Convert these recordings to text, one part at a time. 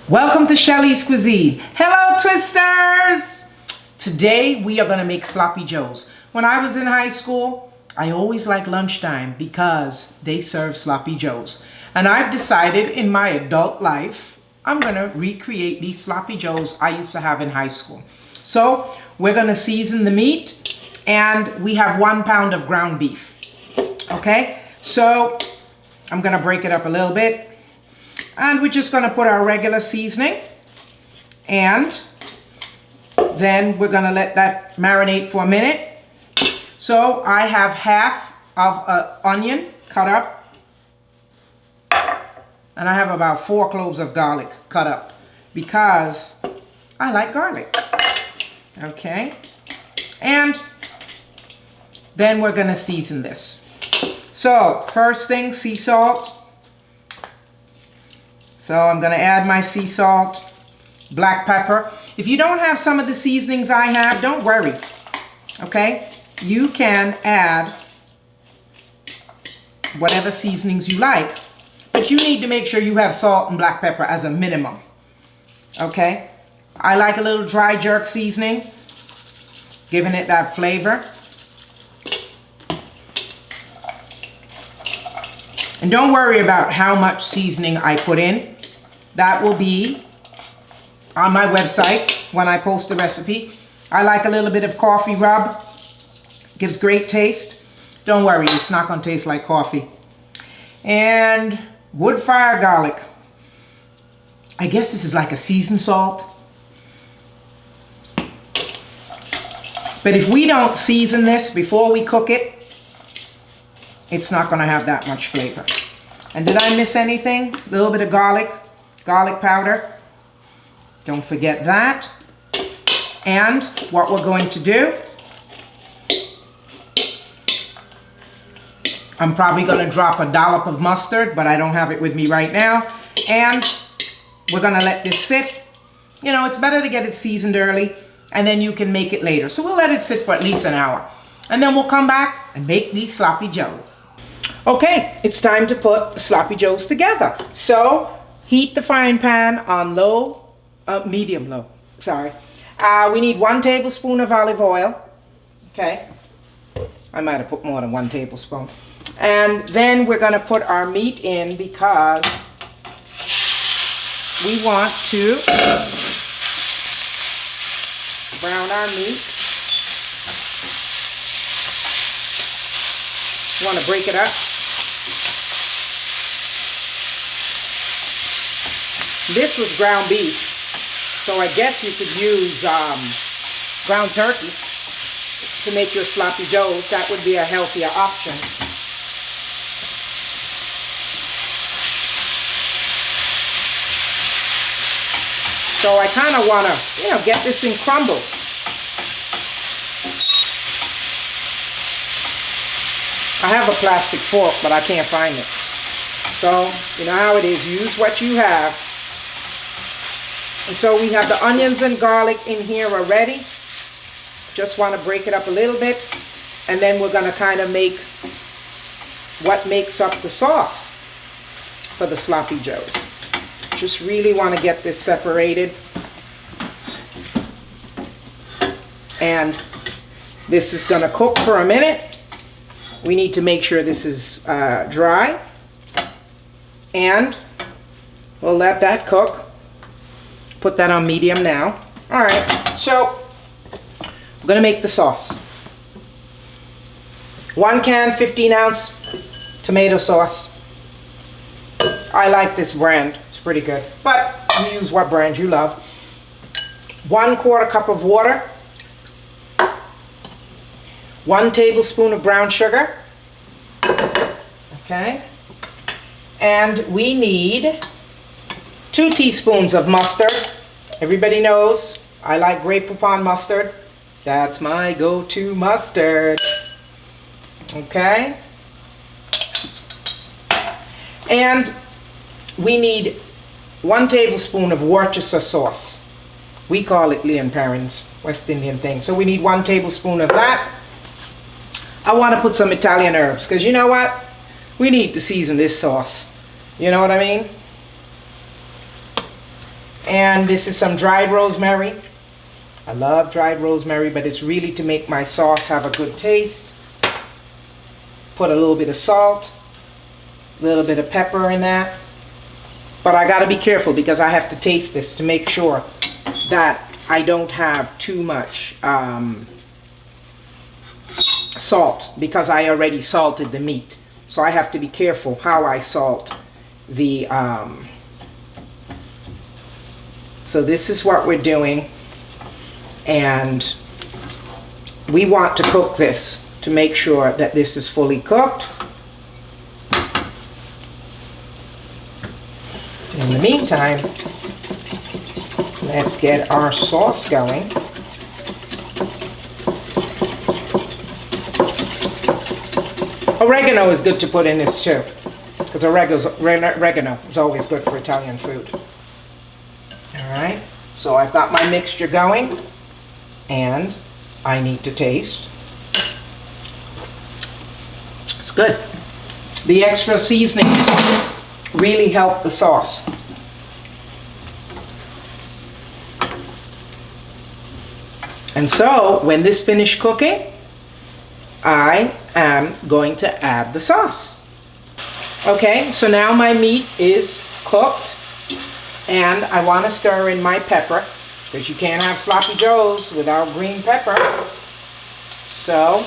Welcome to Shelly's Cuisine. Hello, Twisters! Today we are going to make sloppy joes. When I was in high school, I always liked lunchtime because they serve sloppy joes. And I've decided in my adult life, I'm going to recreate these sloppy joes I used to have in high school. So we're going to season the meat, and we have 1 pound of ground beef. Okay, so I'm going to break it up a little bit. And we're just going to put our regular seasoning, and then we're going to let that marinate for a minute. So I have half of an onion cut up, and I have about 4 cloves of garlic cut up because I like garlic. Okay, and then we're going to season this. So first thing, sea salt. So I'm going to add my sea salt, black pepper. If you don't have some of the seasonings I have, don't worry, okay? You can add whatever seasonings you like, but you need to make sure you have salt and black pepper as a minimum, okay? I like a little dry jerk seasoning, giving it that flavor. And don't worry about how much seasoning I put in. That will be on my website when I post the recipe. I like a little bit of coffee rub. Gives great taste. Don't worry, it's not going to taste like coffee. And wood fire garlic. I guess this is like a seasoned salt. But if we don't season this before we cook it, it's not going to have that much flavor. And did I miss anything? A little bit of garlic powder. Don't forget that. And what we're going to do, I'm probably going to drop a dollop of mustard, but I don't have it with me right now. And we're going to let this sit. You know, it's better to get it seasoned early, and then you can make it later. So we'll let it sit for at least an hour. And then we'll come back and make these sloppy joes. Okay, it's time to put the sloppy joes together. So heat the frying pan on medium low, sorry. We need 1 tablespoon of olive oil. Okay, I might have put more than 1 tablespoon. And then we're going to put our meat in because we want to brown our meat. You want to break it up. This was ground beef, so I guess you could use ground turkey to make your sloppy joes. That would be a healthier option. So I kind of want to, get this in crumbles. I have a plastic fork, but I can't find it. So, you know how it is, use what you have. And so we have the onions and garlic in here already. Just want to break it up a little bit. And then we're going to kind of make what makes up the sauce for the sloppy joes. Just really want to get this separated. And this is going to cook for a minute. We need to make sure this is dry. And we'll let that cook. Put that on medium now. All right, so I'm gonna make the sauce. 1 can, 15-ounce tomato sauce. I like this brand, it's pretty good. But you use what brand you love. 1/4 cup of water. 1 tablespoon of brown sugar. Okay. And we need 2 teaspoons of mustard. Everybody knows I like Grey Poupon mustard. That's my go-to mustard. Okay. And we need 1 tablespoon of Worcestershire sauce. We call it Leon Perrin's West Indian thing. So we need 1 tablespoon of that. I want to put some Italian herbs because you know what? We need to season this sauce. You know what I mean? And this is some dried rosemary. I love dried rosemary, but it's really to make my sauce have a good taste. Put a little bit of salt, a little bit of pepper in that. But I gotta be careful because I have to taste this to make sure that I don't have too much salt, because I already salted the meat. So I have to be careful how I salt the, so this is what we're doing. And we want to cook this to make sure that this is fully cooked. In the meantime, let's get our sauce going. Oregano is good to put in this too, because oregano is always good for Italian food. All right, so I've got my mixture going, and I need to taste. It's good. The extra seasonings really help the sauce. And so when this finished cooking, I am going to add the sauce. Okay, so now my meat is cooked, and I want to stir in my pepper, because you can't have sloppy joes without green pepper. So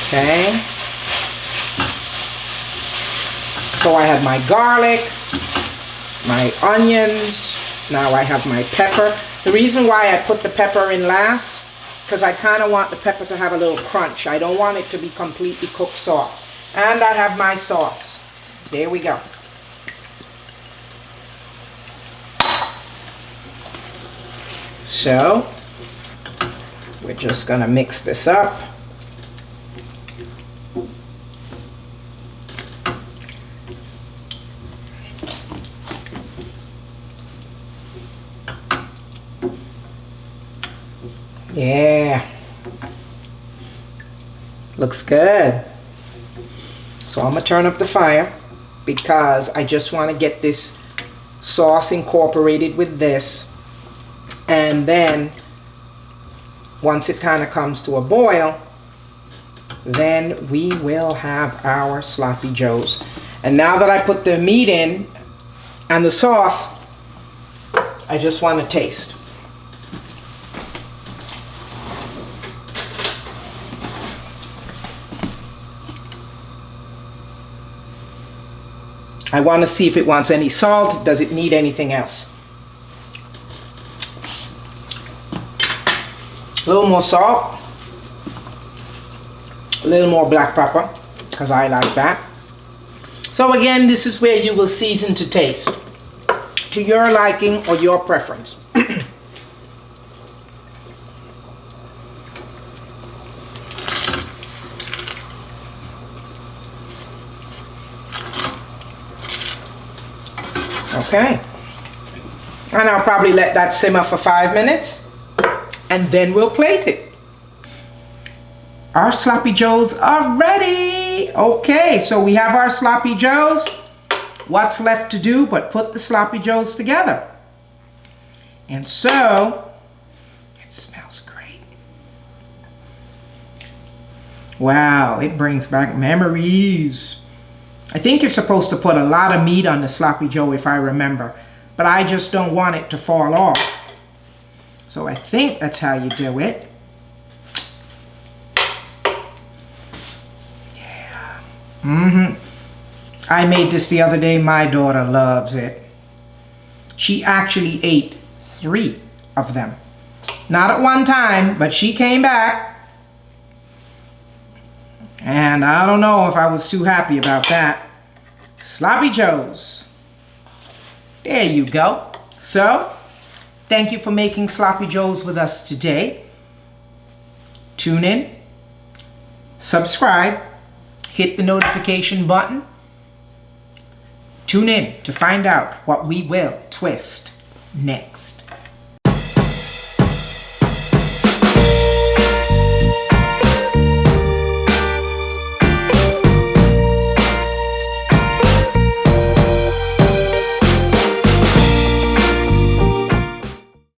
okay, so I have my garlic, my onions, now I have my pepper. The reason why I put the pepper in last, because I kind of want the pepper to have a little crunch. I don't want it to be completely cooked soft. And I have my sauce. There we go. So we're just gonna mix this up. Yeah, looks good. So I'm gonna turn up the fire because I just want to get this sauce incorporated with this, and then once it kind of comes to a boil, then we will have our sloppy joes. And now that I put the meat in and the sauce, I just want to taste. I want to see if it wants any salt. Does it need anything else? A little more salt. A little more black pepper, because I like that. So again, this is where you will season to taste, to your liking or your preference. Okay, and I'll probably let that simmer for 5 minutes, and then we'll plate it. Our sloppy joes are ready. Okay, so we have our sloppy joes. What's left to do but put the sloppy joes together? And so, it smells great. Wow, it brings back memories. I think you're supposed to put a lot of meat on the sloppy joe, if I remember, but I just don't want it to fall off. So I think that's how you do it. Yeah. I made this the other day. My daughter loves it. She actually ate 3 of them. Not at one time, but she came back. And I don't know if I was too happy about that. Sloppy joes. There you go. So, thank you for making sloppy joes with us today. Tune in, subscribe, hit the notification button. Tune in to find out what we will twist next.